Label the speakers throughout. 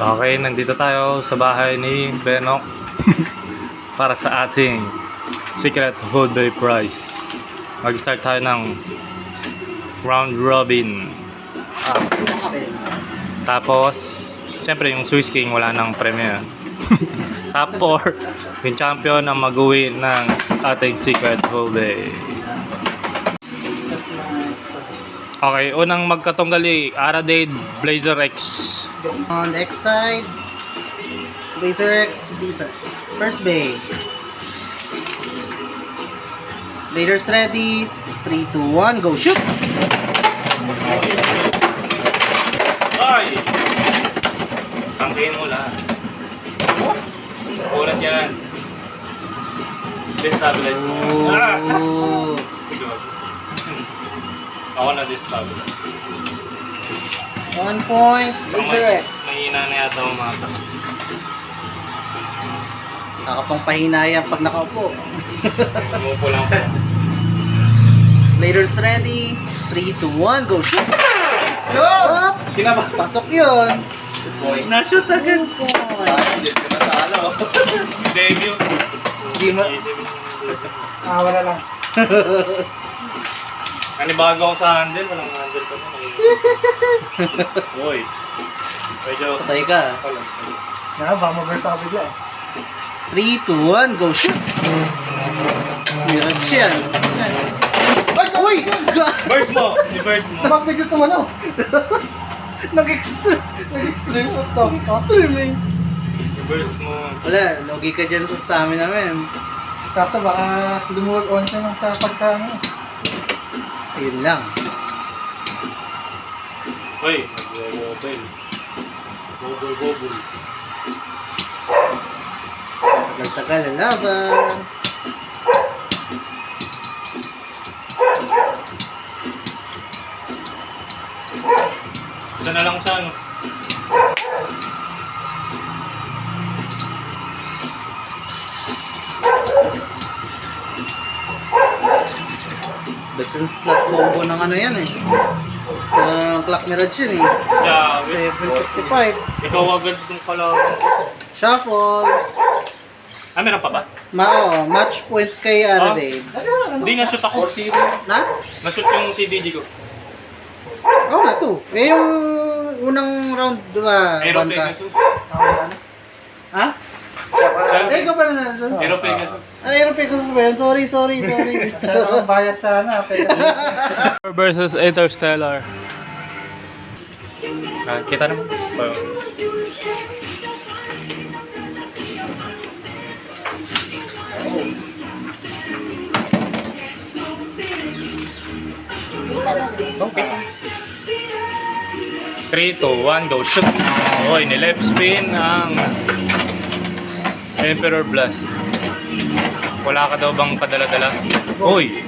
Speaker 1: Okay, nandito tayo sa bahay ni Benok para sa ating Secret Holiday Prize. Mag-start tayo ng round robin. Tapos, syempre yung Swiss King wala nang premyo. Top 4, yung champion ang mag-uwi ng ating Secret Holiday. Okay, unang magkatunggali, Aradade Blazer X.
Speaker 2: On the X side, Blazer X, B side. First bay. Blazers ready. 3, 2, 1, go shoot!
Speaker 1: Ay! Tangkihin mo lahat. Ulat yan. Destabilize mo.
Speaker 2: Oh.
Speaker 1: Ako na destabilize.
Speaker 2: 1 point, Blazer X.
Speaker 1: Mahina na yata ang mata.
Speaker 2: Nakapangpahinaya pag nakaupo.
Speaker 1: Umupo lang po.
Speaker 2: Blazers ready. 3, 2, 1, go shoot! Up!
Speaker 1: Kinaba.
Speaker 2: Pasok yun.
Speaker 1: Na-shoot agad.
Speaker 2: 2 point.
Speaker 1: Hindi ko nasalo. Debut.
Speaker 2: Di ma... wala lang.
Speaker 1: Nanibago ako sa handle. Walang handle pa na. Uy. Medyo...
Speaker 2: Patay ka. Baka mag-burst ako bigla eh. 3, 2, 1, go shoot! Mirage yan. Uy!
Speaker 1: Burst mo! I-burst mo.
Speaker 2: Bakit ito ano? Nag-extreme. Nag-extreme na to. Extreme eh.
Speaker 1: I-burst mo.
Speaker 2: Wala, logi ka dyan sa stamina men. Kaso baka lumuwag on siya sa pagkano. Ayun lang.
Speaker 1: Uy, nag-mobile. Bubble.
Speaker 2: Tagal-tagal ang laban.
Speaker 1: Isa na lang siya, no?
Speaker 2: Best in slot combo ng ano yan eh. Clock Mirage yun eh.
Speaker 1: Yeah,
Speaker 2: 755.
Speaker 1: ikaw agad itong kalaban.
Speaker 2: Shuffle.
Speaker 1: Ah, meron pa ba?
Speaker 2: Match point kay Aradade.
Speaker 1: Hindi, na-shoot ako.
Speaker 2: Na?
Speaker 1: Na-shoot yung CDG ko.
Speaker 2: Oo nga to. Eh yung unang round, diba?
Speaker 1: Aero
Speaker 2: Ban ka?
Speaker 1: Pegasus.
Speaker 2: Ha? Eh, ikaw pa na nandun?
Speaker 1: Aero Pegasus.
Speaker 2: Aero Pegasus ba yun? Sorry. Siya bayad sana.
Speaker 1: Versus Interstellar. Kita naman. Okay. 3, 2, 1, go shoot! Oy, ni-left spin ang Emperor Blast. Wala ka daw bang padala-dala? Uy!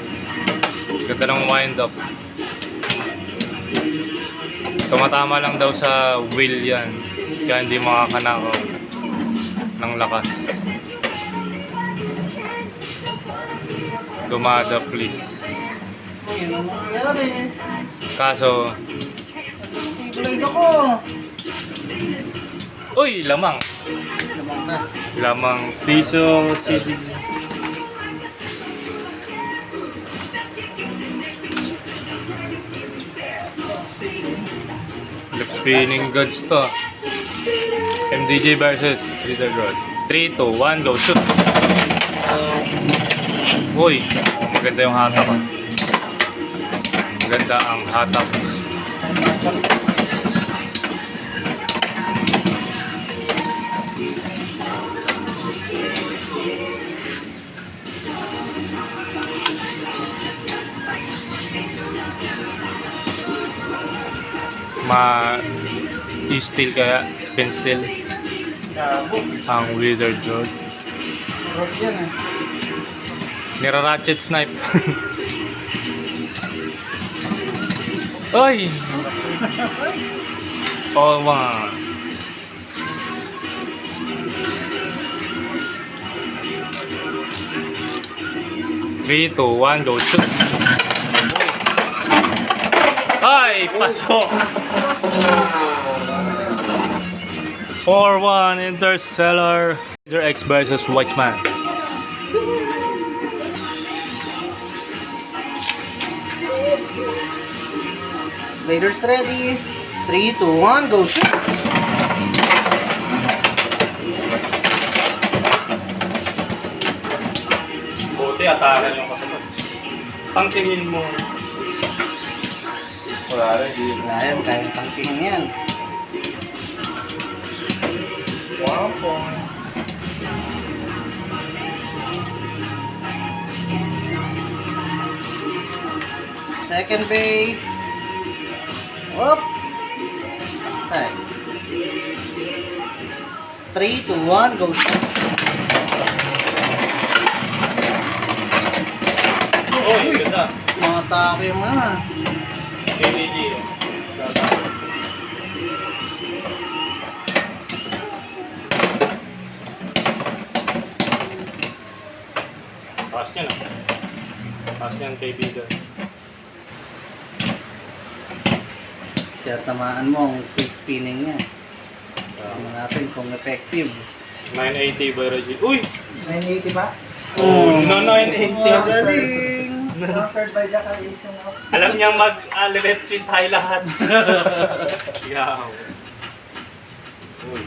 Speaker 1: Ganda ng wind up. Tumatama lang daw sa wheel yan. Kaya hindi makakanakaw ng lakas. Gumada please. Kaso,
Speaker 2: Stabilize ako.
Speaker 1: uy! Lamang. Lamang piso CD. Lip spinning gods to. MDJ versus Wizard Road. 3, 2, 1, go shoot! Uy! Maganda yung hatak. Maganda ang hatak. I-steal kaya? Spin steal? Ang Wizard Road.
Speaker 2: Rock yan eh.
Speaker 1: Nira-ratchet snipe. Oy! Oh, mga. 3, 2, 1, go shoot! Ay! Pasok! 4-1 Interstellar. Laser X versus Weissman.
Speaker 2: Raiders ready. 3, 2, 1, go shoot!
Speaker 1: Buti, atakan yung kasabot. Pangtingin mo. Wala rin.
Speaker 2: Wala yan, kaya pangtingin yan.
Speaker 1: 1 point.
Speaker 2: Second bay. Up. Time. 3, 2, 1, go shoot!
Speaker 1: Uy, ganda.
Speaker 2: Mga atake mo na.
Speaker 1: KDG. Taas niya na. Taas niya ang kaibigan.
Speaker 2: Kaya tamaan mo ang free spinning niya. Tingnan natin kung effective.
Speaker 1: 980 by Reggie. Uy!
Speaker 2: 980 ba?
Speaker 1: Oh, no, 980.
Speaker 2: Magaling!
Speaker 1: Alam niyang mag-left swing tayo lahat. Yaw. Uy.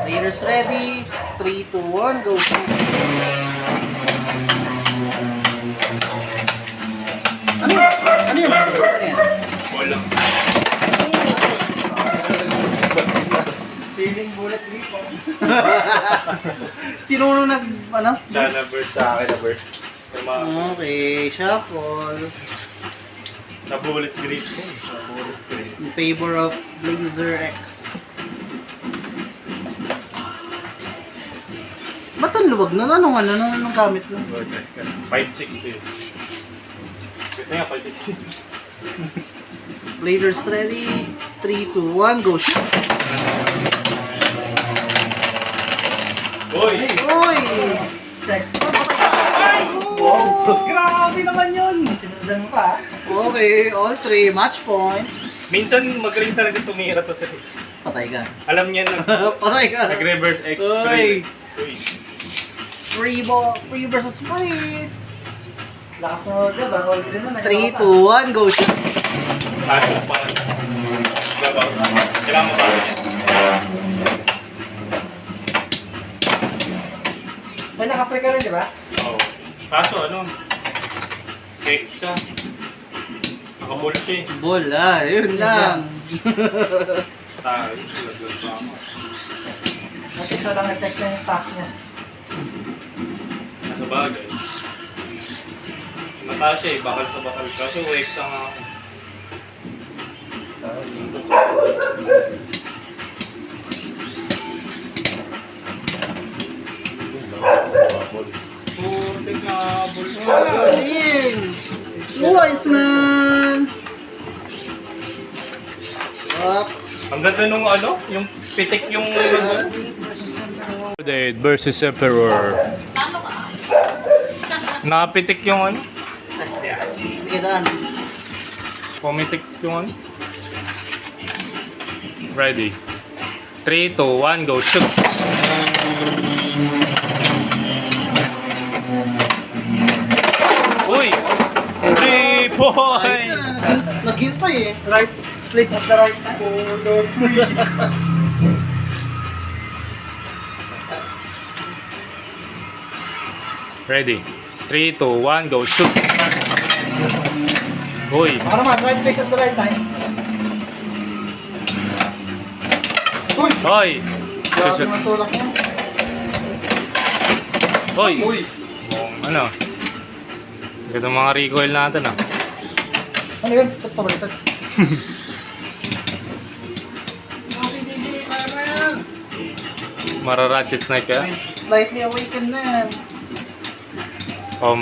Speaker 2: Raiders ready. 3, 2, 1, go shoot! Ano? Ano yun? Ano yan?
Speaker 1: Wala.
Speaker 2: Feeling bullet grip po. Sino nag, ano?
Speaker 1: Siya na burst sa akin na burst.
Speaker 2: Okay, shuffle.
Speaker 1: Na-bullet grip ko. Na-bullet grip.
Speaker 2: In favor of Blazer X. Ba't ang luwag na? Anong gamit mo?
Speaker 1: Broadcast ka. 560. Gusto niya 560.
Speaker 2: Blazers ready. 3, 2, 1, go shoot!
Speaker 1: Uy!
Speaker 2: Uy!
Speaker 1: Wow! Grabe naman yun!
Speaker 2: Sinundan mo pa. Okay, all 3, match point.
Speaker 1: Minsan mag-ring talaga tumira to sa
Speaker 2: Patay ka.
Speaker 1: Alam niya na.
Speaker 2: Patay ka.
Speaker 1: Nag-reverse X.
Speaker 2: Uy!
Speaker 1: Uy!
Speaker 2: Free ball, free versus free.
Speaker 3: Lakas mo, diba? Hold din mo.
Speaker 2: 3, 2, 1, go shoot!
Speaker 1: Pasok pa. Gabaw. Kailangan mo ba?
Speaker 3: May naka-free ka rin, di ba?
Speaker 1: Oo. Kaso ano? Cake siya. Nakabulot siya eh.
Speaker 2: Bola, yun lang.
Speaker 1: Tayo. Laglag pa ako.
Speaker 3: Kasi siya lang nag-check na yung pass niya.
Speaker 1: Sa bagay. Mataas siya eh. Bakal sa bakal. Kasi wake sa nga ako. Putik na bulot.
Speaker 2: Galing! Wise man! Up.
Speaker 1: Ang ganda nung ano? Yung pitik yung... Date versus Emperor. Nakapitik yung ano?
Speaker 2: Sige, daan.
Speaker 1: Pumitik yung ano? Ready. 3, 2, 1, go shoot! Uy! 3 points!
Speaker 2: Nag-hit pa eh.
Speaker 3: Right place at the right time.
Speaker 1: Ready. 3, 2, 1, go shoot! Uy!
Speaker 3: Baka naman, right place at the right time. Uy!
Speaker 1: Hoy!
Speaker 3: Grabe
Speaker 1: Shoot!
Speaker 3: naman tulak mo.
Speaker 1: Hoy!
Speaker 3: Uy!
Speaker 1: Ano? Ganda mga recoil natin ah.
Speaker 3: Ano yun? Ito ba ito?
Speaker 2: Si DJ, kaya mo yan.
Speaker 1: Mara-ratchet snipe kaya?
Speaker 2: Slightly awakened na yan.
Speaker 1: O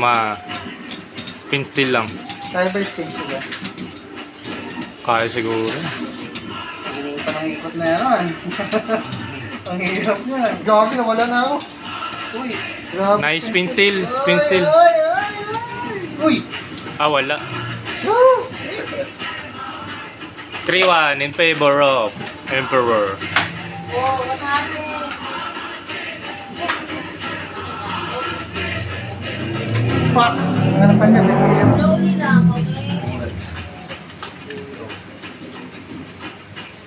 Speaker 1: spin still lang.
Speaker 3: Kaya ba yung space ba?
Speaker 1: Kaya siguro.
Speaker 2: Galing pa ng ikot na yan. Ang hirap niya.
Speaker 3: Gagi, nawala na ako.
Speaker 2: Uy!
Speaker 3: Grabe.
Speaker 1: Nice spin still, spin still.
Speaker 2: Ay! Uy!
Speaker 1: Ah, wala.
Speaker 3: Woo!
Speaker 1: 3-1 in favor of Emperor.
Speaker 4: Oh, what happened?
Speaker 2: Fuck! Ano pa niya? May film.
Speaker 4: Slowly lang, okay?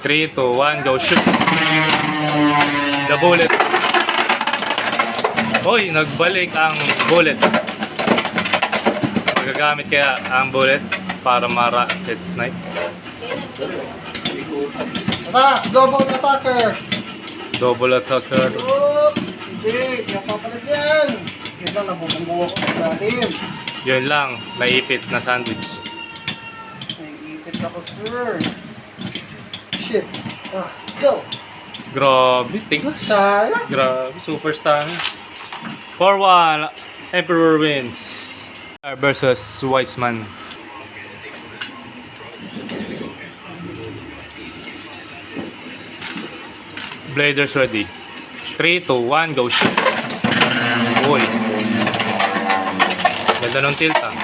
Speaker 1: 3, 2, 1, go shoot! The bullet. Hoy, nagbalik ang bullet. Magagamit kaya ang bullet para ma-rocket snipe.
Speaker 2: Aba! Global attacker!
Speaker 1: Double attacker.
Speaker 2: Oh! Hindi! Hindi ako papalagyan! Yun lang, nabubunggo ako sa lalim.
Speaker 1: Yun lang, naipit na sandwich.
Speaker 2: Nag-iipit ako, sir. Shit. Ah, let's go!
Speaker 1: Grabe, tigas.
Speaker 2: Sayang!
Speaker 1: Grabe, superstar. 4-1, Emperor wins. Versus Wiseman. Bladers ready. 3, 2, 1, go shoot. Uy. Ganda ng tilt ah.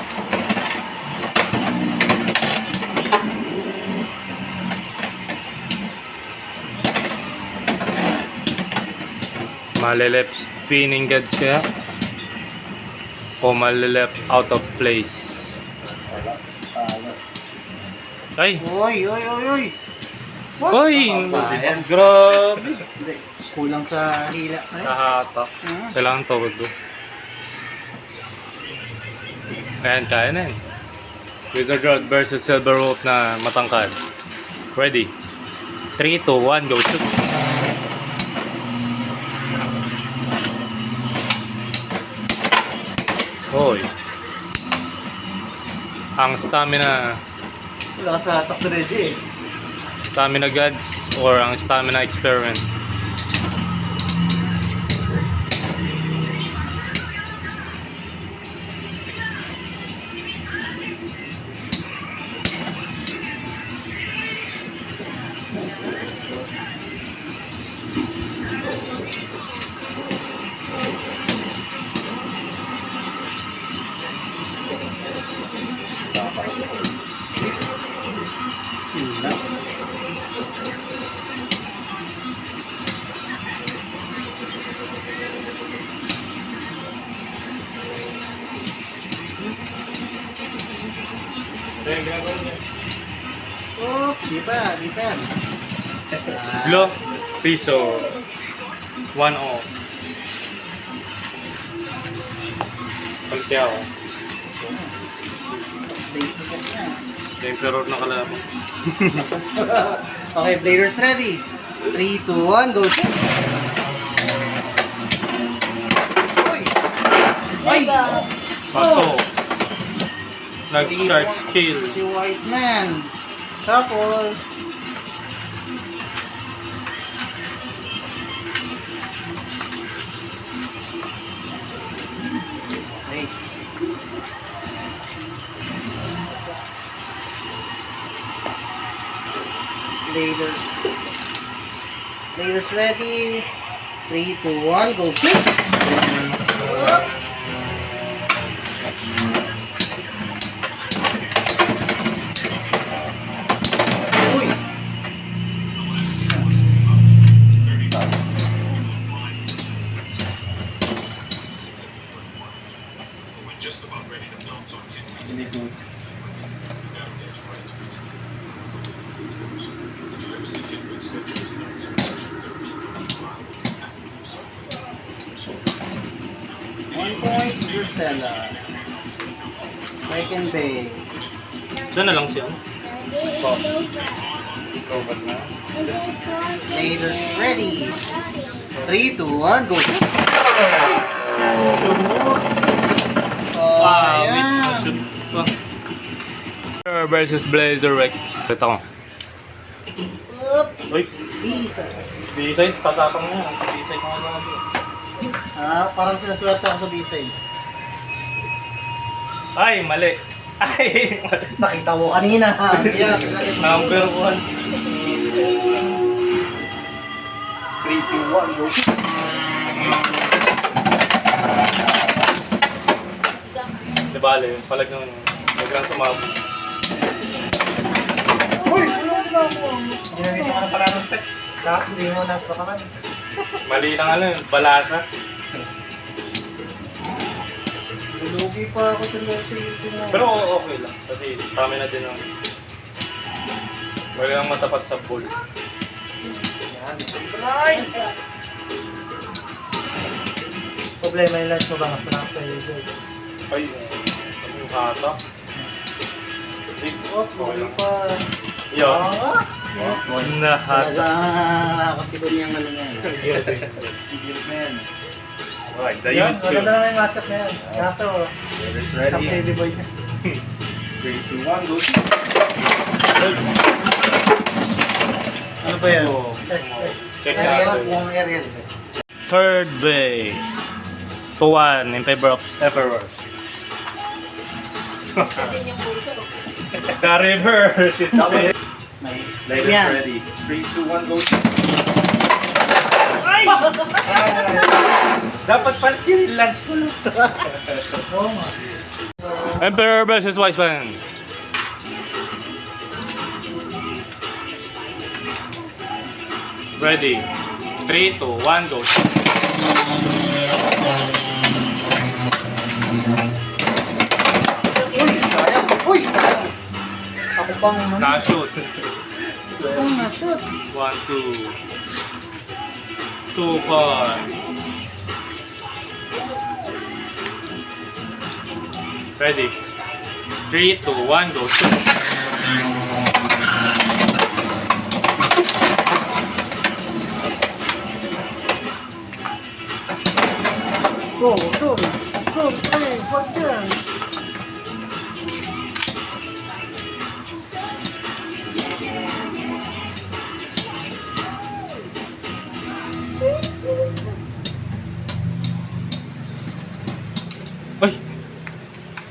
Speaker 1: Malilep spinning gads kaya? O malilep out of place? Ay!
Speaker 2: Uy, uy, uy, uy!
Speaker 1: Uy!
Speaker 2: Sayang.
Speaker 1: Grabe!
Speaker 2: Hindi. Kulang sa hila. Ay.
Speaker 1: Kahatak. Kailangan todo. Ayan, kaya na yun. Wizard Rod versus Silver Wolf na matangkad. Ready? 3, 2, 1, go shoot! Hoy! Ang stamina
Speaker 2: Wala ka sa attack na ready eh.
Speaker 1: Stamina gods or ang stamina experiment.
Speaker 2: Hila. Oh, di pa, di pa.
Speaker 1: Glo, piso, 1 off. Pagkyaw. Emperor na kalaban.
Speaker 2: Okay, players ready. 3, 2, 1, go shoot! Uy! Ay!
Speaker 1: Bato. Nag-start skill.
Speaker 2: Si Wiseman. Shuffle. Hey. Laders. Laders ready. 3, 2, 1, go shoot! Uy! One point, your Stella. Second base.
Speaker 1: Saan na lang siya?
Speaker 2: Laders ready. 3, 2, 1, go!
Speaker 1: Ah,
Speaker 2: Ayan.
Speaker 1: shoot pa. Versus Blazer Rex. Ito ko.
Speaker 2: Up.
Speaker 1: Uy,
Speaker 2: Bisa.
Speaker 1: B-side, tatapang mo. B-side ko nga lang.
Speaker 2: Ah, parang sinaswerte ako sa B-side.
Speaker 1: Ay, mali. Ay, mali.
Speaker 2: Nakita mo kanina. Yeah,
Speaker 1: Number 1.
Speaker 2: 3, 2, 1, go!
Speaker 1: Di bale, palag naman. Naglang tumabog.
Speaker 2: Uy!
Speaker 3: Ginamit mo na pala ng tech. Tapos hindi mo nagpakaman.
Speaker 1: Mali lang ano yun, balasa.
Speaker 2: Lulugi pa ako dun sa ito mo.
Speaker 1: Pero okay lang. Kasi kami na din ang... Wala lang matapat sa bowl.
Speaker 3: Yan.
Speaker 2: Nice!
Speaker 3: Problema yung lunch mo ba? Mas manakas tayo yun.
Speaker 1: Ay, yung hata.
Speaker 2: Oh, lulugi pa.
Speaker 1: Yo. Na hata.
Speaker 2: Talagang nakakapito niyang ano niya. Sigil na yan.
Speaker 1: Alright, the
Speaker 3: Yan,
Speaker 1: YouTube.
Speaker 3: maganda naman yung matchup na yan. Kaso, top baby boy niya.
Speaker 1: 3, 2, 1, go.
Speaker 2: Ano ba yan?
Speaker 1: Check
Speaker 2: Ariel,
Speaker 1: natin.
Speaker 2: kung Ariel.
Speaker 1: Third bay. 2-1 in favor of Emperor.
Speaker 4: Sabi niyang puso.
Speaker 1: The reverse is okay.
Speaker 2: May extreme yan.
Speaker 1: ready. 3, 2, 1, go.
Speaker 3: Dapat pala lunch ko lang. Oo nga.
Speaker 1: Emperor versus Wise Man. Ready. 3, 2, 1, go.
Speaker 2: Uy, sayang. Uy, sayang. Ako pang ano?
Speaker 1: Na-shoot.
Speaker 2: Ako pang na-shoot.
Speaker 1: 1, 2. 2 points. Ready. 3, 2, 1, go. Shoot.
Speaker 3: Go, go. Go, hey, what's yan?
Speaker 1: Ay!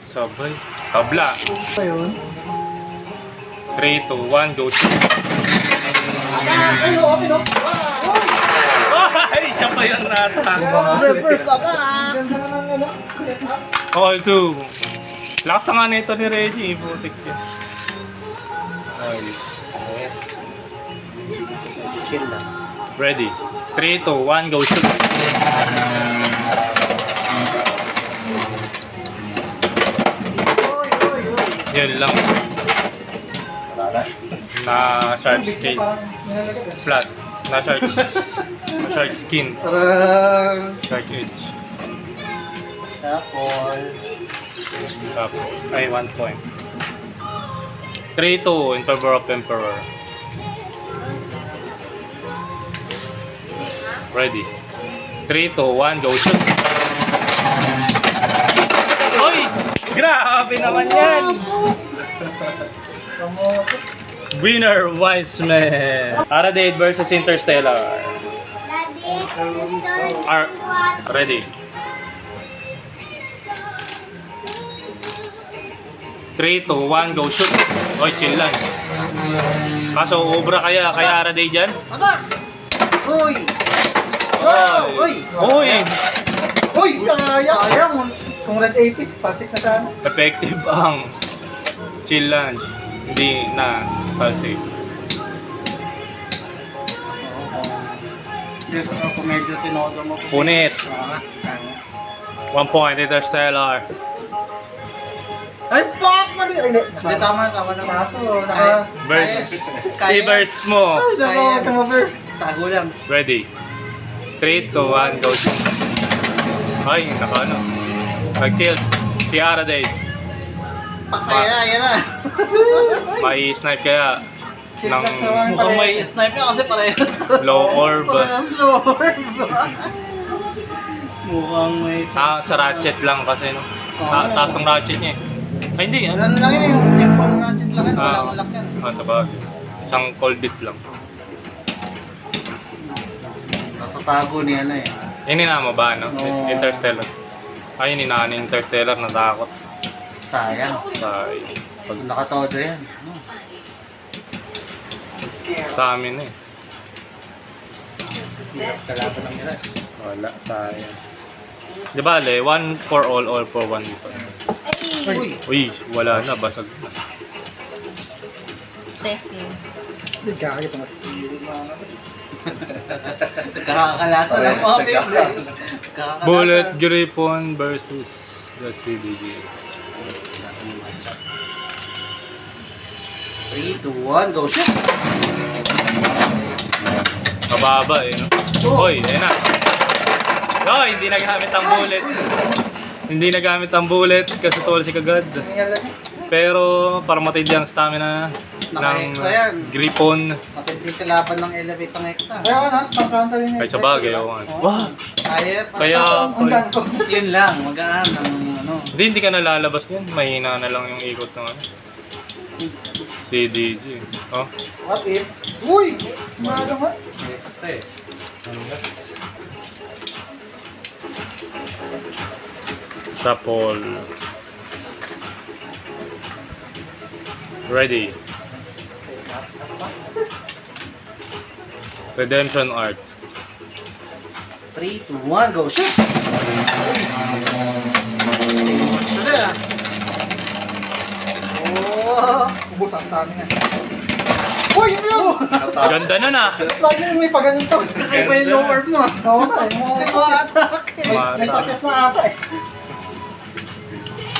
Speaker 1: Sabay. Tabla.
Speaker 2: Ano ba yun?
Speaker 1: 3, 2, 1, go. Shoot.
Speaker 3: Ay, okay, no?
Speaker 1: Ay! Siya pa yung nata.
Speaker 2: Reverse agad.
Speaker 3: Ganda na ng ano?
Speaker 1: All 2. Lakas na nga nito ni Reggie. Putik yun. Nice.
Speaker 2: Chill lang.
Speaker 1: Ready. 3, 2, 1, go. Shoot.
Speaker 2: Uy, uy, uy.
Speaker 1: Yun lang. Na shark scale. Flat. Na shark skin.
Speaker 2: Parang...
Speaker 1: Shark edge.
Speaker 2: Apple.
Speaker 1: Tapos, ay, 1 point. 3-2 in favor of Emperor. Ready. 3, 2, 1, go shoot. Oy! Grabe naman yan! Winner, Wiseman. Aradate versus Interstellar.
Speaker 4: Daddy,
Speaker 1: Are ready. 3, 2, 1, go shoot. Oy, chill lang. Kaso, obra kaya Aradate dyan?
Speaker 2: Anak! Uy!
Speaker 1: Oy!
Speaker 2: Uy!
Speaker 1: Oy!
Speaker 2: Uy! Sayang! Kung red 80, pasik na sana.
Speaker 1: Effective ang chill lunch. Hindi na kasi.
Speaker 2: Kung medyo tinodo mo.
Speaker 1: Punit. 1 point, Interstellar.
Speaker 2: Ay, fuck! Mali! Ay, hindi, tama na. Kaso, naka...
Speaker 1: Burst.
Speaker 2: Kaya-
Speaker 1: I-burst mo.
Speaker 2: Ay, naka tumaburst. Tago lang.
Speaker 1: Ready. 3, 2, 1, go. Ay, naka ano. Nag-kill. Si Aradate.
Speaker 2: Kaya, yan na.
Speaker 1: May snipe kaya. Ng
Speaker 2: Mukhang may snipe niya kasi parehas.
Speaker 1: low orb.
Speaker 2: Parehas low orb. Mukhang may...
Speaker 1: Sa ratchet lang kasi. No? Taas ang ratchet niya eh. Ay, hindi. Ah,
Speaker 2: Ano lang yun, yung simple ratchet lang yun. Walang lock yan.
Speaker 1: sa bagay. Isang cold hit lang.
Speaker 2: Natatago niya na eh.
Speaker 1: Inina mo ba, no?
Speaker 2: Oo.
Speaker 1: Interstellar. Ay, inina ni Interstellar, natakot.
Speaker 2: Sayang.
Speaker 1: Ay, pag
Speaker 2: Nakatodo yan.
Speaker 1: sa amin eh.
Speaker 2: Hirap sa laban ng nila.
Speaker 1: Wala, sayang. Di ba, le? 1 for all for 1 dito.
Speaker 4: Ay,
Speaker 2: Uy!
Speaker 1: Uy, wala na, basag na.
Speaker 4: testing.
Speaker 2: Nagkakita mas.
Speaker 3: Nagkakakalasa ng mga Beyblade.
Speaker 1: Bullet Griffon versus the CDG.
Speaker 3: 3, 2, 1, go shoot!
Speaker 1: Mababa eh, no? Hoy, ayun na. Hoy, hindi nagamit ang bullet. Hindi nagamit ang bullet kasi tuwal si kagad. Pero para matindi ang stamina ng
Speaker 3: Naka-hexa yan.
Speaker 1: Griffon.
Speaker 3: Matinding kalaban ng Elevate ng Hexa.
Speaker 2: Kaya ka na, pang-counter yun.
Speaker 1: Kahit sa bagay, oo nga. Wow!
Speaker 3: Kaya,
Speaker 1: Kaya,
Speaker 3: yun lang, magaan ang ano.
Speaker 1: hindi ka nalalabas yun. Mahina na lang yung ikot ng ano. CDG. Oh,
Speaker 2: What if? Uy! Mahalo nga.
Speaker 3: Kasi,
Speaker 1: Sapol. Ready. Redemption Arc.
Speaker 3: 3, 2, 1, go shoot! Tuloy ah. Oh!
Speaker 2: Ubus ang dami na. Uy! Yun yun!
Speaker 1: Ganda nun ah!
Speaker 2: Lagi may paganinto.
Speaker 3: Kakaiba yung lower mo ah.
Speaker 2: Oo na eh.
Speaker 3: Atake!
Speaker 2: May takes na ata eh.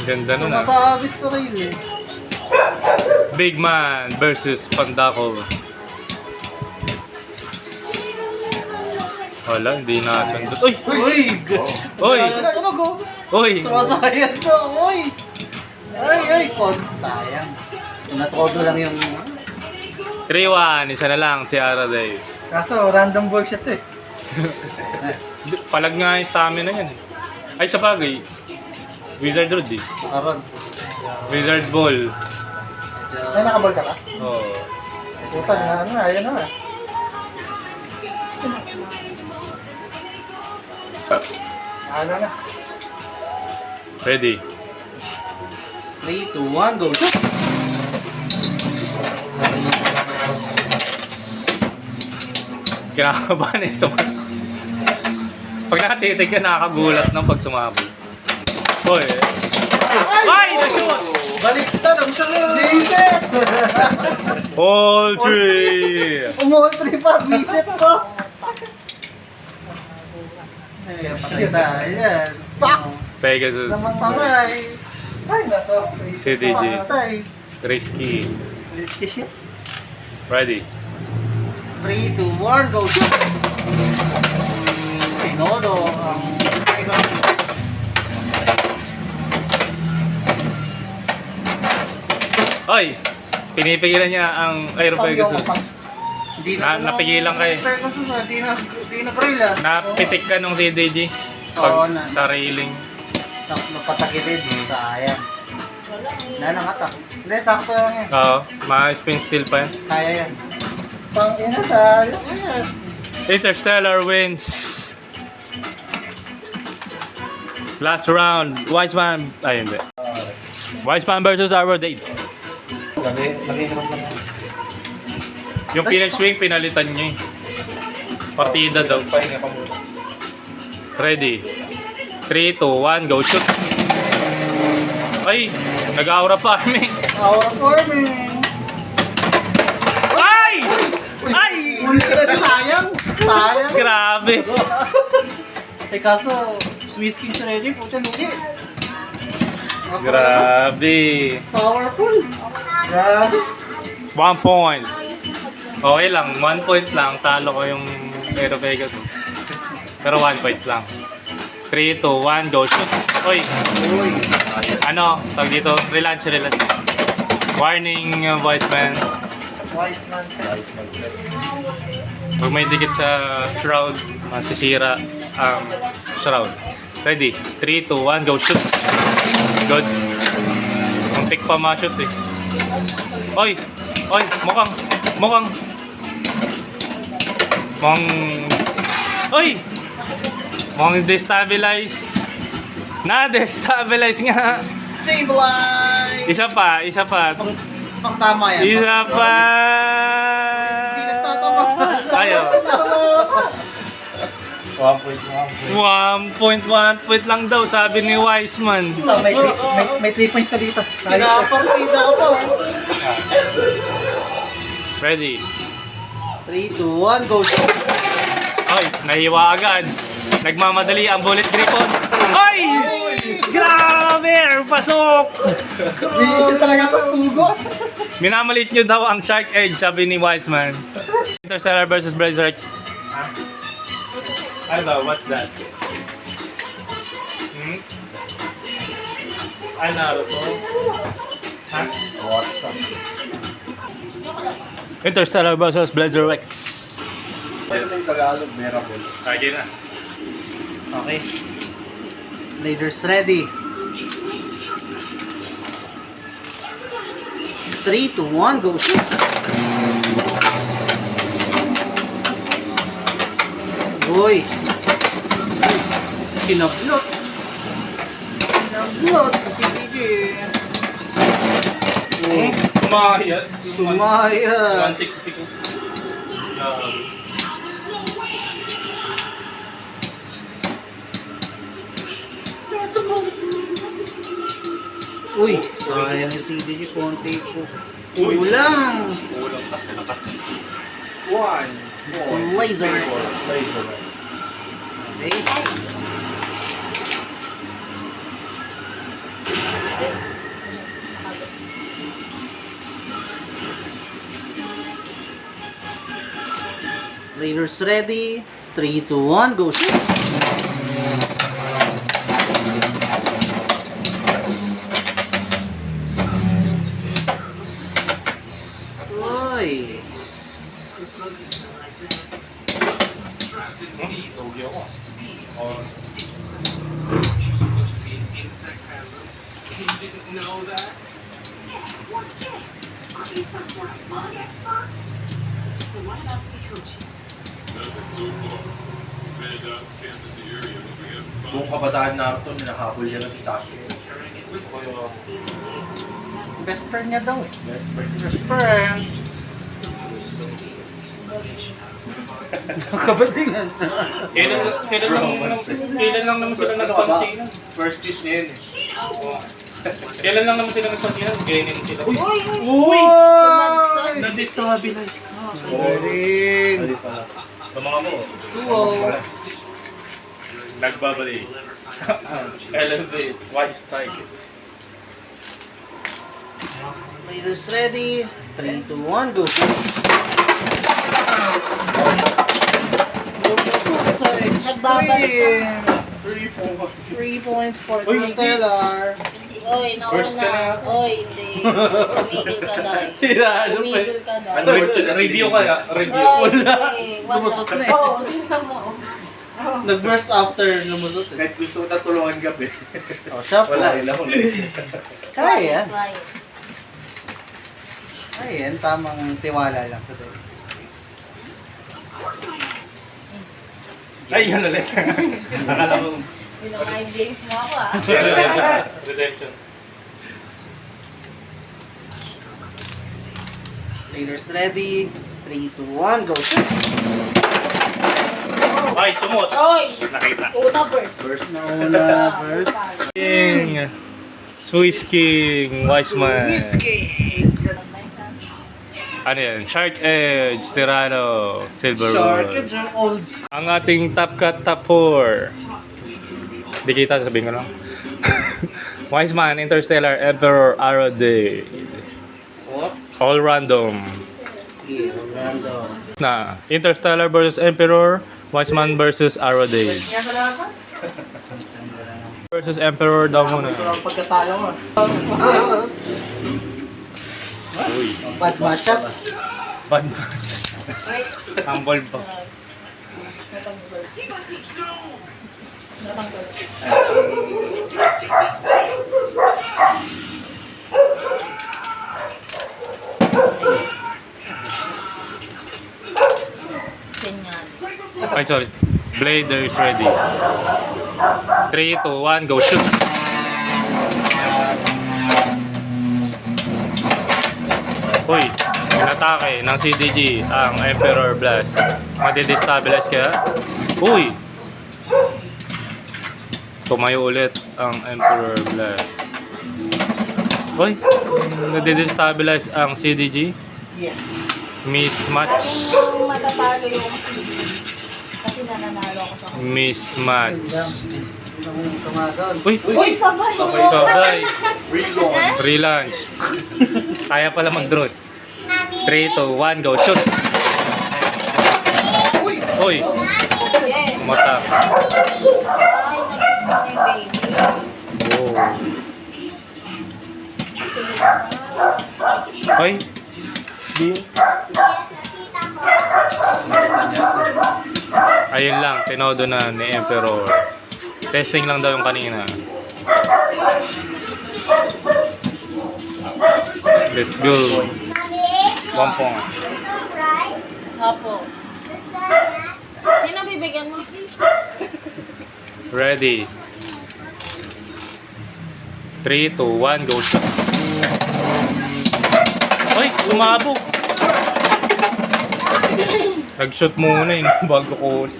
Speaker 1: Ganda nun ah.
Speaker 3: Sumasabit sa rail eh.
Speaker 1: Big Man versus Pandako. Wala, hindi nasundot. Uy!
Speaker 3: Uy!
Speaker 1: Uy!
Speaker 3: Tunog oh!
Speaker 1: Uy!
Speaker 3: Sumasayad to! Uy! Ay! Sayang. Natodo lang yung...
Speaker 1: 3-1, isa na lang si Araday.
Speaker 2: Kaso random bullshit eh.
Speaker 1: Palag nga yung stamina yan. Ay, sa bagay. Wizard Road eh.
Speaker 3: Karon.
Speaker 1: Wizard Ball.
Speaker 2: Ay, nakabal ka ka?
Speaker 1: Oh.
Speaker 2: Puta na ano na, ayun na. Ano na.
Speaker 1: Ready.
Speaker 3: 3, 2, 1, go shoot!
Speaker 1: Kinakabahan eh. Pag nakatitig ka, nakakagulat ng pag sumabog. Hoy! Ay! Na-shoot!
Speaker 3: Baliktad ang siya nga!
Speaker 2: Visit!
Speaker 1: All three!
Speaker 2: Umultri pa, visit ko!
Speaker 3: Pakita, ayan.
Speaker 2: Fuck!
Speaker 1: Pegasus.
Speaker 2: Namang pangay! Ay, nato.
Speaker 1: CDG.
Speaker 2: Pamatay.
Speaker 1: Risky.
Speaker 2: Risky shit.
Speaker 1: Ready.
Speaker 3: 3, 2, 1, go shoot! Tinodo ang...
Speaker 1: Hoy! Pinipigilan niya ang Aero Pegasus.
Speaker 3: Hindi
Speaker 1: Napigilan ka eh.
Speaker 3: Pegasus ah, di na grill ah.
Speaker 1: Napitik ka nung CDG.
Speaker 3: Oo,
Speaker 1: Pag
Speaker 3: na.
Speaker 1: sa railing.
Speaker 3: Napatakilid. Sayang. Nanangatak. Hindi, sakto lang yan.
Speaker 1: Oo. Ma-spin steel pa yan.
Speaker 3: Kaya yan.
Speaker 2: Pang ina sa... Ayan.
Speaker 1: Interstellar wins. Last round. Wiseman. Ay, hindi. Wiseman versus Arbor Date. Yung Phoenix Wing, pinalitan niya eh. Partida daw. Ready. 3, 2, 1, go shoot. Ay, nag-aura farming.
Speaker 2: Our forming.
Speaker 1: Ay! Ay!
Speaker 2: Sayang! Sayang!
Speaker 1: Grabe.
Speaker 3: Eh kaso, Swiss King sa ready, puta lugi.
Speaker 1: Grabe.
Speaker 3: Powerful.
Speaker 2: Grabe.
Speaker 1: 1 point. Okay lang, 1 point lang. Talo ko yung Aero Pegasus. Pero 1 point lang. 3, 2, 1, go shoot. Oy,
Speaker 3: Uy.
Speaker 1: ano, tawag dito, relaunch. Warning, voice man.
Speaker 2: Wise man says.
Speaker 1: Pag may dikit sa shroud, masisira ang shroud. Ready? 3, 2, 1, go shoot. Good. Muntik pa ma-shoot eh. Oy! Oy! Mukhang... Oy! Mukhang destabilize. Na-destabilize nga.
Speaker 3: Stabilize!
Speaker 1: Isa pa.
Speaker 3: Pang tama yan.
Speaker 1: Isa pa.
Speaker 3: Hindi nagtatama.
Speaker 1: Ayaw. 1 point lang daw, sabi ni Wiseman.
Speaker 2: May 3 points ka dito.
Speaker 3: Pinapartida ka pa.
Speaker 1: Ready?
Speaker 2: 3, 2, 1, go shoot!
Speaker 1: Ay, nahiwa agad. Nagmamadali ang bullet gripon. Ay! Grabe! Pasok!
Speaker 2: Hindi talaga pagpugo.
Speaker 1: Minamalit nyo daw ang Shark Edge, sabi ni Wiseman. Interstellar versus Blazer X. Ano ba? What's that? Ano to? Ha? Interstellar versus Blazer X.
Speaker 3: Pero yung Tagalog, Miracle.
Speaker 1: Okay na.
Speaker 2: Okay. Leaders ready. 3, 2, 1, go shoot! Uy! Kinablot! Kinablot si DJ! Oh,
Speaker 1: Sumayat.
Speaker 2: sumayat!
Speaker 1: 160 ko.
Speaker 2: Uy! Sayang yung si DJ, konti po.
Speaker 1: Uy.
Speaker 2: Kulang!
Speaker 1: Kulang ka. Lakas.
Speaker 3: 1,
Speaker 2: Laser!
Speaker 3: Laser.
Speaker 2: Okay. Leaders ready. 3, 2, 1, go shoot! Uy!
Speaker 1: Sogi ako. Oh.
Speaker 3: Buong kabataan Naruto, ninahabol niya lang si Sasuke.
Speaker 2: Best friend niya daw eh.
Speaker 3: Best friend.
Speaker 2: Best friend. Kabatingan.
Speaker 1: Kailan lang naman sila nagpansinan?
Speaker 3: First kiss niya yun eh.
Speaker 1: Kailan lang naman sila nagpansinan? Ganyan sila. Uy!
Speaker 2: Uy!
Speaker 1: Na-destabilize ka.
Speaker 2: Galing.
Speaker 3: Pwede pala.
Speaker 1: Sa mga mo.
Speaker 2: Wow.
Speaker 1: Nagbabalik. Elevate. Wide strike.
Speaker 2: Leaders ready. 3, 2, 1, go.
Speaker 4: Nagbabalik
Speaker 2: 3 points for
Speaker 1: Uy, hindi.
Speaker 2: Interstellar.
Speaker 4: Oy,
Speaker 1: First ka na.
Speaker 4: nauna. Oy, hindi. Tumigil ka daw.
Speaker 2: Tirado pa.
Speaker 4: Tumigil ka daw.
Speaker 3: Ano yun?
Speaker 1: Review kaya? Review.
Speaker 4: Oy,
Speaker 2: Wala.
Speaker 4: hindi. Wala.
Speaker 2: Lumusot na eh.
Speaker 4: Oo, tingnan mo.
Speaker 2: Nag-burst after lumusot eh.
Speaker 3: Kahit gusto ko na tulungan gabi.
Speaker 2: Oh, siya po.
Speaker 3: Wala, ilang ulit.
Speaker 2: Kaya.
Speaker 4: Quiet.
Speaker 2: Ayan, tamang tiwala lang sa doon.
Speaker 1: Ay, yun ulit. Akala ko.
Speaker 4: Pinamain games mo ako ah.
Speaker 1: Redemption.
Speaker 2: Leaders ready. 3, 2, 1, go.
Speaker 1: Ay, sumot.
Speaker 4: Oy!
Speaker 1: Nakita.
Speaker 4: Una burst.
Speaker 3: First na.
Speaker 2: Una, first.
Speaker 1: King. Swiss King. Wiseman.
Speaker 2: Whiskey!
Speaker 1: Ano yan? Shark Edge. Tirano. Silver
Speaker 2: Shark
Speaker 1: Roll.
Speaker 2: Edge, yung old school.
Speaker 1: Ang ating top cut top 4. Di kita, sabihin ko lang. Wiseman, Interstellar, Emperor, Arrow Day.
Speaker 2: Oops.
Speaker 1: All random.
Speaker 2: Yeah, random.
Speaker 1: Na, Interstellar versus Emperor, Wiseman versus Arrow Day.
Speaker 2: Kaya ka lang ba?
Speaker 1: Versus Emperor daw muna.
Speaker 2: Ito lang pagkatalo mo. Bad matchup.
Speaker 1: Bad match. Humble pa.
Speaker 4: Ganyan.
Speaker 1: Ay, sorry. Blader is ready. 3, 2, 1, go shoot! Uy, inatake ng CDG ang Emperor Blast. Madi-destabilize kaya? Uy! Tumayo ulit ang Emperor Blast. Uy, nadi-destabilize ang CDG.
Speaker 2: Yes.
Speaker 1: Mismatch.
Speaker 4: Yung matatalo yung kasi nananalo ako sa
Speaker 1: Mismatch.
Speaker 2: Hindi mo sama doon.
Speaker 1: Uy!
Speaker 4: Uy, sabay mo!
Speaker 1: Sabay.
Speaker 3: Relaunch.
Speaker 1: Relaunch. Kaya pala mag-draw. 3, 2, 1, go. Shoot! Uy!
Speaker 4: Yes!
Speaker 1: Mata.
Speaker 4: Ay, nag-isa ni baby.
Speaker 1: Oh. Ay! Di. Ayun lang, tinodo na ni Emperor. Testing lang daw yung kanina. Let's go. Pompong.
Speaker 4: Apo. Sino bibigyan mo?
Speaker 1: Ready. 3, 2, 1, go. Shoot. Ay, lumabog. Nag-shoot muna yun bago ko.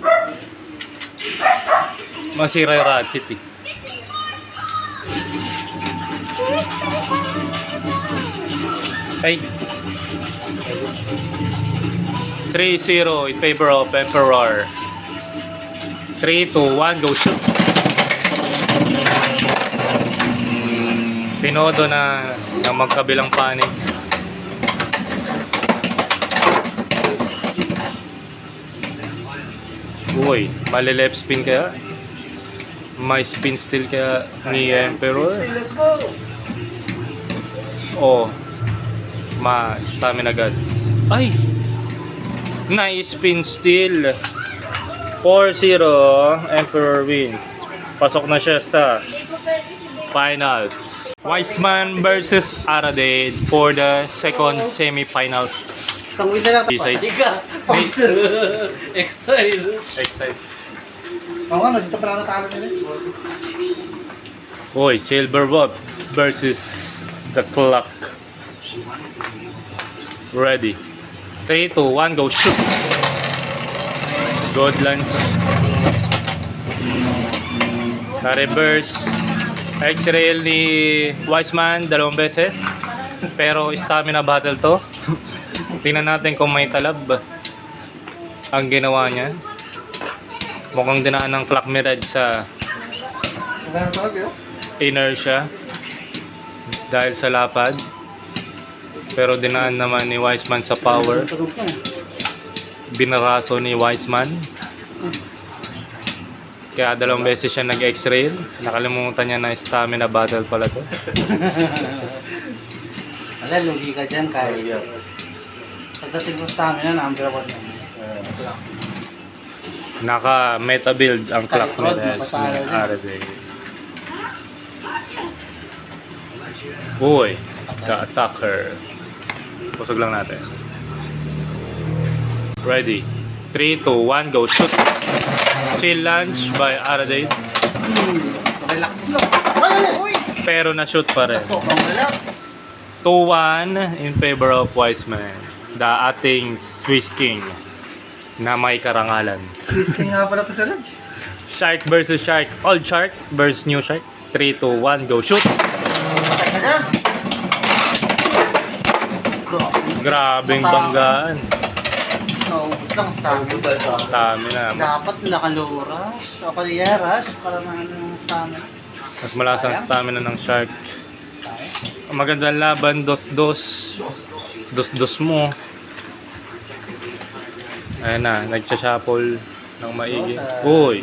Speaker 1: Masira yung ratchet eh. Ay. 3-0 in favor of Emperor. 3, 2, 1, go shoot. Tinodo na ng magkabilang panig. Uy, mali left spin kaya? May spin still kaya ni Emperor?
Speaker 2: Let's go!
Speaker 1: Oh, stamina gods. Ay! Nice spin still. 4-0, Emperor wins. Pasok na siya sa finals. Wiseman versus Aradade for the second semifinals.
Speaker 2: Isang win na lang.
Speaker 1: Decide.
Speaker 2: Tiga! Pangser! Excited!
Speaker 1: Excited.
Speaker 2: Oo nga, dito pala natalo nila.
Speaker 1: Oy, Silver Wolf versus the Clock. Ready. 3, 2, 1, go shoot. Good lunge. Na-reverse. X-rail ni Wiseman 2 beses. Pero stamina battle to. Tingnan natin kung may talab ang ginawa niya. Mukhang dinaan ng Clock Mirage sa
Speaker 2: Magandang tawag yun.
Speaker 1: inertia dahil sa lapad. Pero dinaan naman ni Wiseman sa power.
Speaker 2: Tulog ka.
Speaker 1: Binaraso ni Wiseman. Kaya 2 beses siya nag-X-rail. Nakalimutan niya na stamina battle pala to.
Speaker 2: Wala, lugi ka dyan, kaya. Pagdating sa stamina, number 1 na.
Speaker 1: Naka-meta build ang Clock
Speaker 2: Talikod,
Speaker 1: Mirage
Speaker 2: mapatalo
Speaker 1: ni
Speaker 2: din.
Speaker 1: Aradade. Uy, the attacker. Pusog lang natin. Ready. 3, 2, 1, go shoot. Chill launch by Aradade.
Speaker 2: Relax lang. Ay! Uy!
Speaker 1: Pero na-shoot pa rin.
Speaker 2: Sobrang relax.
Speaker 1: 2-1 in favor of Wiseman. The ating Swiss King na may karangalan.
Speaker 2: Twisting nga pala ito sa lunch.
Speaker 1: Shark versus Shark. Old Shark versus New Shark. 3, 2, 1, go shoot.
Speaker 2: Patay ka dyan.
Speaker 1: Grabing banggaan.
Speaker 2: Naubos lang stamina.
Speaker 1: Stamina.
Speaker 2: Dapat naka-low rush. O kaya rush para na yung stamina.
Speaker 1: Mas malakas ang stamina ng Shark. Magandang laban, dos-dos. Dos-dos mo. Ayan na, nagsa-shuffle ng maigi. Uy!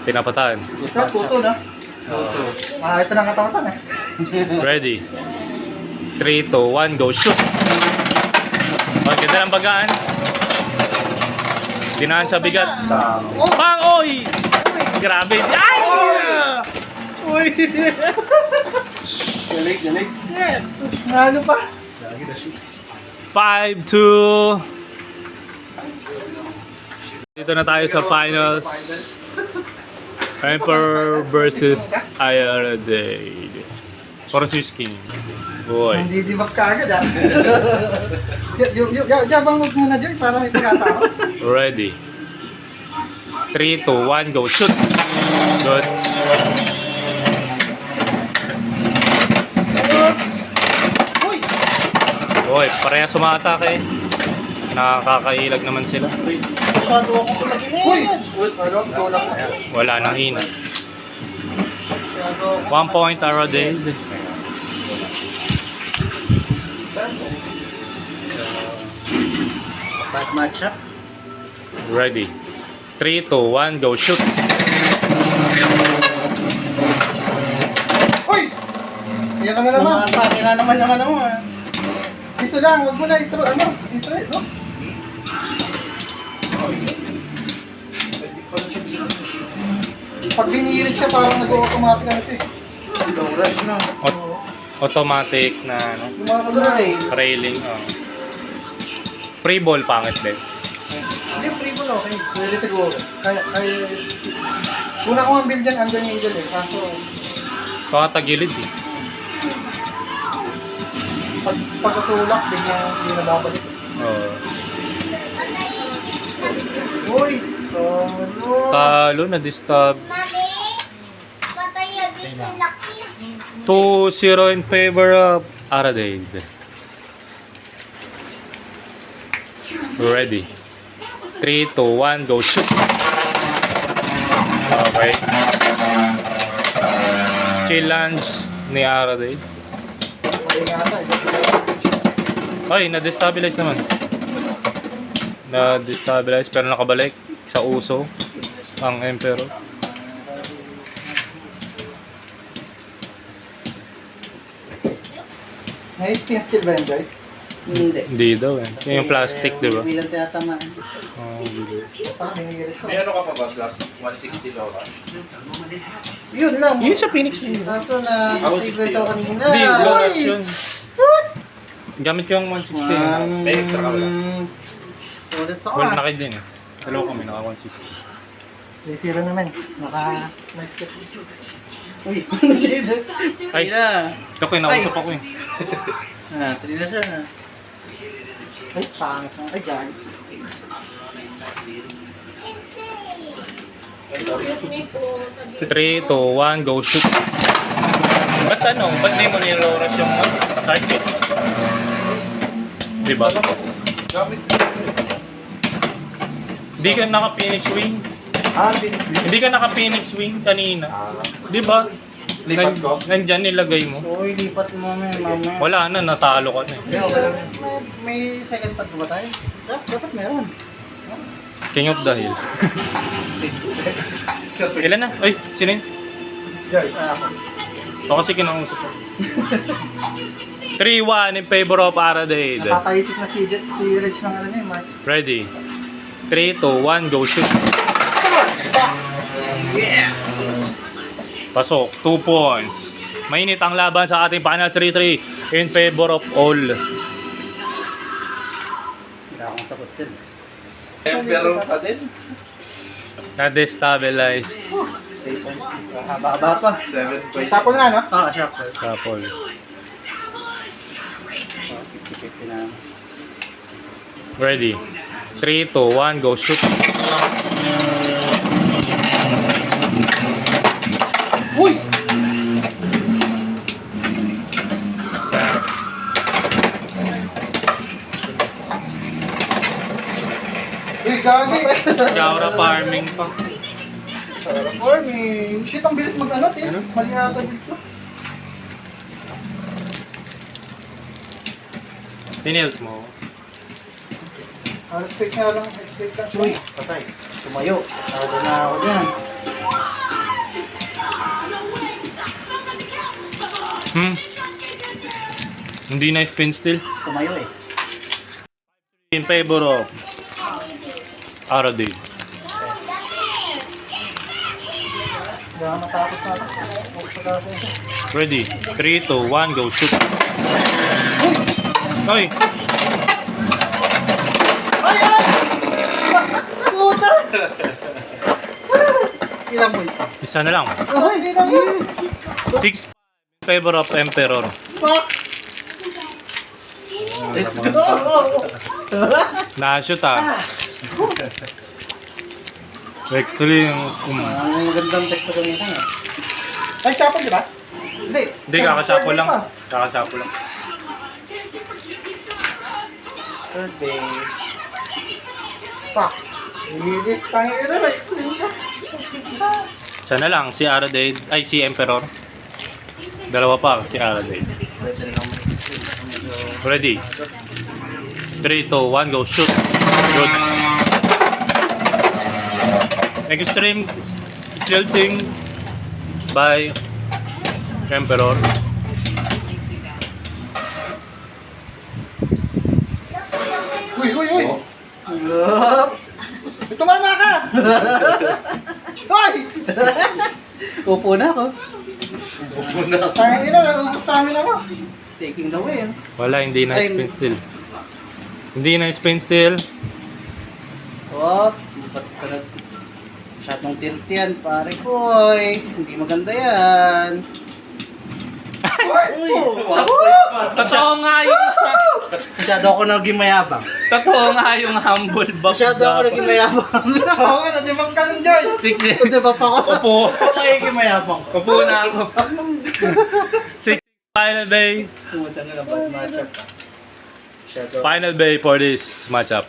Speaker 1: Pinapatan.
Speaker 2: Ito, puto na. Ito na ang katawasan eh.
Speaker 1: Ready. 3, 2, 1, go shoot! Ang ganda ng bagaan. Dinaan sa bigat. Pang! Oy! Grabe! Ay!
Speaker 2: Uy!
Speaker 3: Galing, galing.
Speaker 2: Ano pa?
Speaker 1: 5-2. Dito na tayo sa finals. Emperor versus Aradade. For Swiss King. Boy.
Speaker 2: Hindi dibak ka agad ah. Yabang mo muna dyan para may pag-asa ako.
Speaker 1: Ready. 3, 2, 1, go shoot. Good.
Speaker 2: Uy!
Speaker 1: Boy, pareha sumatake. Nakakailag naman sila.
Speaker 2: Masyado akong tumagilid. Uy! Ano? Tulak na.
Speaker 1: Wala nang hina.
Speaker 2: Masyado
Speaker 1: 1 point Aradale.
Speaker 2: bad matchup.
Speaker 1: Ready. 3, 2, 1, go shoot.
Speaker 2: Uy! Iyan ka na naman. Atake na naman yung ano mo. Piso lang, huwag mo na intro, no? Pag binirit siya, parang nag-automatic na ito eh. Low rush na.
Speaker 1: Automatic na ano,
Speaker 2: Yung mga kagray.
Speaker 1: railing. Oh. Free ball pangit din.
Speaker 2: Hindi, free ball okay. Pwede siguro. Kaya... Una ko ang build dyan, under needle eh. Kaso,
Speaker 1: Pakatagilid eh.
Speaker 2: pagkatulak, biglang hindi na babalik.
Speaker 1: Oh.
Speaker 2: Uy! Talo!
Speaker 1: Talo na disturb.
Speaker 4: Mami, patay yung sa laki.
Speaker 1: 2-0 in favor of Aradale. Ready. 3, 2, 1, go shoot. Okay. Challenge ni Aradale.
Speaker 2: Ingatan.
Speaker 1: Ay, na-destabilize naman. Na-destabilize pero nakabalik sa uso ang Emperor.
Speaker 2: May spin steel ba yun, guys? Hindi.
Speaker 1: Hindi daw eh. Yung plastic, di ba?
Speaker 2: Bilang tiyatamaan.
Speaker 1: Oh, hindi.
Speaker 2: Parang hinihirit ko.
Speaker 3: May ano ka pa ba, Black? 160 daw ka?
Speaker 2: Yun lang.
Speaker 1: Yun sa Phoenix Wing.
Speaker 2: Kaso na stabilize ako kanina.
Speaker 1: Hindi, loras
Speaker 2: Ay!
Speaker 1: yun. Gamit ko yung 160.
Speaker 3: May extra ka wala?
Speaker 2: Ulit sa
Speaker 1: Wala
Speaker 2: ka.
Speaker 1: na kayo din eh. Dalawa kami, naka 160.
Speaker 2: 3-0 naman. Nice kick. Uy,
Speaker 1: Ay, ito ko yung nausap ako eh.
Speaker 2: 3 na siya. Ay, pangit na. Ay, gani.
Speaker 1: 3, 2, 1, go shoot. Ba't ano? Ba't di mo niloras yung target? Diba?
Speaker 3: Gamit.
Speaker 1: Hindi ka naka-Phoenix Wing.
Speaker 3: Phoenix Wing?
Speaker 1: Hindi ka naka-Phoenix Wing kanina. Diba?
Speaker 3: Lipat ko?
Speaker 1: Nandyan nilagay mo.
Speaker 2: Uy, lipat mo mamaya.
Speaker 1: Wala na, natalo ka na eh.
Speaker 2: May second part ba tayo? Dapat meron.
Speaker 1: King of the Hill. Ilan na? Ay, sino yun?
Speaker 2: Ako.
Speaker 1: Ito kasi kinausap ko. 3-1 in favor of Aradale.
Speaker 2: Nakakaisip na si Reg ng ano niya, Mark.
Speaker 1: Ready? 3, 2, 1, go shoot. Pasok, 2 points. Mainit ang laban sa ating finals 3-3 in favor of all.
Speaker 2: Hindi akong sagot din.
Speaker 3: Emperor pa din?
Speaker 1: Na-destabilize.
Speaker 2: 3 points. Haba-haba pa.
Speaker 3: 7 points.
Speaker 2: Tapon na, no? Oo, sharp.
Speaker 1: Couple.
Speaker 2: 50-50 na.
Speaker 1: Ready? 3, 2, 1, go shoot.
Speaker 2: Uy! Uy, gagi!
Speaker 1: Jaura farming pa.
Speaker 2: Farming. Shit, ang bilis mag-ano, eh. Mali yata dito.
Speaker 1: Tinilt mo.
Speaker 2: Expect nga lang, expect lang. Uy, patay. Tumayo. Tawag na ako dyan.
Speaker 1: Hindi na spin still.
Speaker 2: Tumayo eh.
Speaker 1: In favor of Aradale.
Speaker 2: Baka matapos na ako.
Speaker 1: Ready? 3, 2, 1, go shoot. Ay!
Speaker 2: Ay, ay! Puta! Ilang mo isa?
Speaker 1: Isa na lang.
Speaker 2: Ay, hindi na mo.
Speaker 1: 6 in favor of Emperor.
Speaker 2: Fuck!
Speaker 3: Let's go.
Speaker 1: Na-shoot ah. Actually, yung...
Speaker 2: Ang magandang tekto gamitan eh. Ay, chapel di ba? Hindi.
Speaker 1: Hindi, kakasyapo lang. Kakasyapo lang.
Speaker 2: Third day. Pak. Hindi, tangin ina, extreme ka.
Speaker 1: Sana lang, si Aradade, ay si Emperor. Dalawa pa, si Aradade.
Speaker 2: Pwede rin naman extreme.
Speaker 1: Ready? 3, 2, 1, go, shoot. Good. Extreme tilting by Emperor.
Speaker 2: Uy, uy, uy! Love! Tumama ka! Hoy! Upo na ako.
Speaker 3: Upo na.
Speaker 2: Tangin ina, naubos namin ako. Taking the win.
Speaker 1: Wala, hindi na
Speaker 2: Ay,
Speaker 1: spin still. Hindi na spin still.
Speaker 2: Oh, ba't ka nag... Masyadong tilt yan, pare koy. Hindi maganda yan. Uy!
Speaker 1: Totoo nga yung
Speaker 2: Masyado ako naging mayabang.
Speaker 1: totoo nga yung humble box.
Speaker 2: Masyado ako naging mayabang. Oo nga, nadibang ka nun, George.
Speaker 1: 6.
Speaker 2: Nadibang pa ako.
Speaker 1: Upo.
Speaker 2: Naging mayabang.
Speaker 1: Upo na ako. 6 final bay.
Speaker 2: Pumunta na lang bad matchup. Masyado.
Speaker 1: Final bay for this matchup.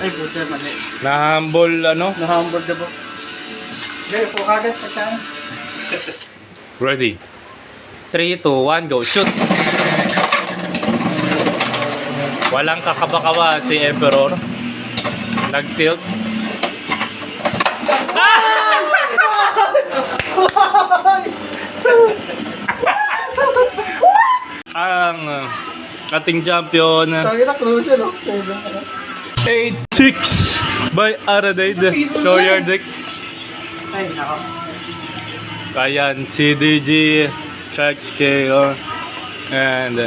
Speaker 2: Ay, puta, mali.
Speaker 1: Na humble ano?
Speaker 2: Na-humble na ba? Gaya po kagad, pagkaan.
Speaker 1: Ready? 3, 2, 1, go, shoot! Walang kakabakawa si Emperor. Nag-tilt. Ang ating champion,
Speaker 2: Tangin na, crucial, no?
Speaker 1: 8-6 by Aradade. Show your deck.
Speaker 2: Ay, nako.
Speaker 1: Kayan, CDG, Sharks KO, and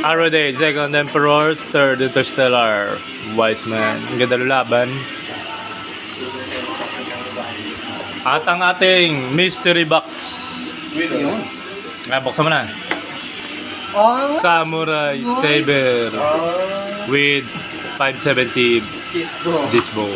Speaker 1: Aradade, second Emperor, third Interstellar, Wiseman. Ang ganda ng laban. At ang ating mystery box.
Speaker 2: Yun.
Speaker 1: Buksan mo na.
Speaker 2: Oh,
Speaker 1: Samurai
Speaker 2: Nice.
Speaker 1: Saber
Speaker 2: oh.
Speaker 1: with 570
Speaker 2: Kiss go.
Speaker 1: disc bow.